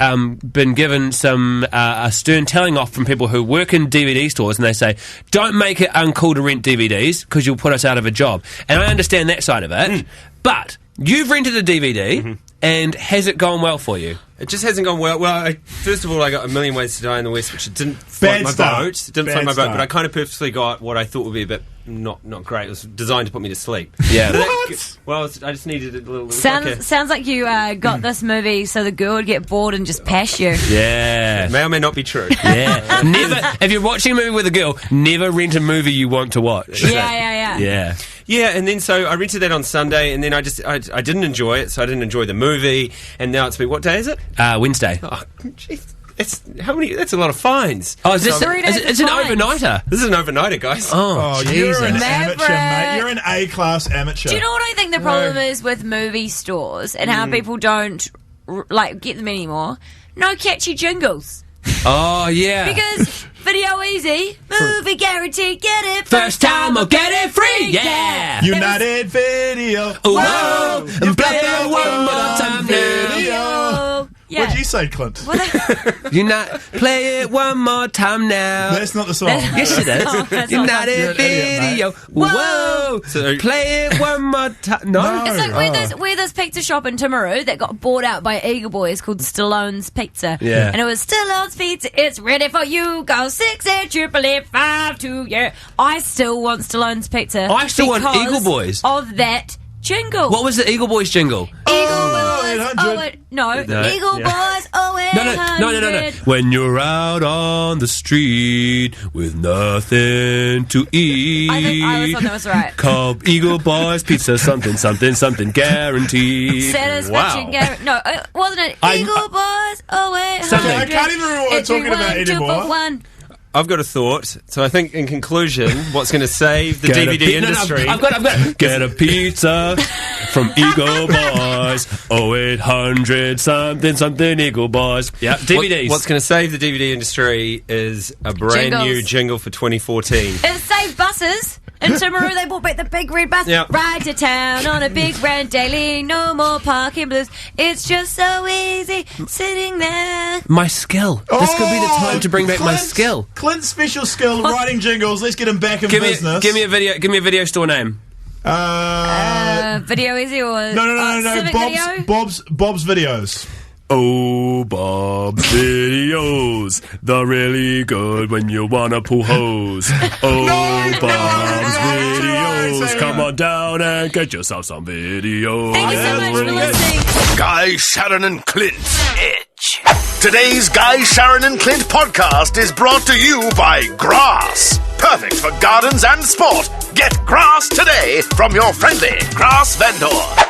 Speaker 3: been given some a stern telling off from people who work in DVD stores, and they say, don't make it uncool to rent DVDs because you'll put us out of a job. And I understand that side of it, but you've rented a DVD, and has it gone well for you?
Speaker 6: It just hasn't gone well. Well, first of all, I got A Million Ways to Die in the West, which didn't float my boat. But I kind of purposely got what I thought would be a bit not great. It was designed to put me to sleep.
Speaker 3: Yeah.
Speaker 6: Well, I just needed a little...
Speaker 2: Sounds like you got this movie so the girl would get bored and just pash you.
Speaker 3: Yeah.
Speaker 6: It may or may not be true.
Speaker 3: Yeah. If you're watching a movie with a girl, never rent a movie you want to watch.
Speaker 2: Yeah.
Speaker 6: Yeah, and then so I rented that on Sunday, and then I didn't enjoy it, so I didn't enjoy the movie, and now it's been, what day is it?
Speaker 3: Wednesday.
Speaker 6: Oh, jeez. That's a lot of fines.
Speaker 3: Oh, is this
Speaker 2: it's
Speaker 3: an overnighter?
Speaker 6: This is an overnighter, guys.
Speaker 3: Oh,
Speaker 4: you're an
Speaker 3: Jesus.
Speaker 4: amateur, mate. You're an A-class amateur.
Speaker 2: Do you know what I think the problem is with movie stores and how people don't get them anymore? No catchy jingles.
Speaker 3: Oh, yeah.
Speaker 2: Because Video Easy, movie guaranteed, get it
Speaker 3: First time or get it free, yeah!
Speaker 4: United Video.
Speaker 3: Whoa!
Speaker 4: You've
Speaker 3: Play
Speaker 4: got
Speaker 3: it
Speaker 4: the
Speaker 3: one more time
Speaker 4: video.
Speaker 3: now.
Speaker 2: Yeah.
Speaker 4: What'd you say, Clint?
Speaker 3: Play it one more time now.
Speaker 4: That's not the song.
Speaker 3: Yes, it is. United Video. Whoa! Play it one more time. No.
Speaker 2: It's like we're this pizza shop in Timaru that got bought out by Eagle Boys called Stallone's Pizza.
Speaker 3: Yeah.
Speaker 2: And it was Stallone's Pizza, it's ready for you. Go 68852, yeah. I still want Stallone's Pizza.
Speaker 3: I still want Eagle Boys.
Speaker 2: Of that jingle.
Speaker 3: What was the Eagle Boys jingle?
Speaker 2: Eagle Boys. Eagle Boys.
Speaker 3: No. When you're out on the street with nothing to eat.
Speaker 2: I thought that was right.
Speaker 3: Call Eagle Boys Pizza something guaranteed.
Speaker 2: Satisfaction guarantee. No, wasn't it? Eagle Boys.
Speaker 4: I can't even remember what I'm talking about anymore.
Speaker 6: I've got a thought. So I think, in conclusion, what's going to save the DVD industry...
Speaker 3: No, I've got Get a pizza from Eagle Boys. 0800 something Eagle Boys. Yeah, DVDs.
Speaker 6: What's going to save the DVD industry is a brand new jingle for 2014.
Speaker 2: It saved buses. In Timaru, they brought back the big red bus.
Speaker 6: Yep.
Speaker 2: Ride to town on a big red daily. No more parking blues. It's just so easy sitting there.
Speaker 3: My skill. This could be the time to bring back my skill.
Speaker 4: Clint's special skill, writing jingles. Let's get him back in business.
Speaker 3: Give me a video store name.
Speaker 2: Video Easy or
Speaker 4: no.
Speaker 2: Civic Video?
Speaker 4: Bob's Videos.
Speaker 3: Oh, Bob's Videos. They're really good when you wanna pull hose. Oh, Bob's Videos. Come on down and get yourself some videos.
Speaker 2: Thank you so much for listening.
Speaker 1: Guy, Sharyn and Clint. Edge. Today's Guy, Sharyn and Clint podcast is brought to you by Grass. Perfect for gardens and sport. Get grass today from your friendly grass vendor.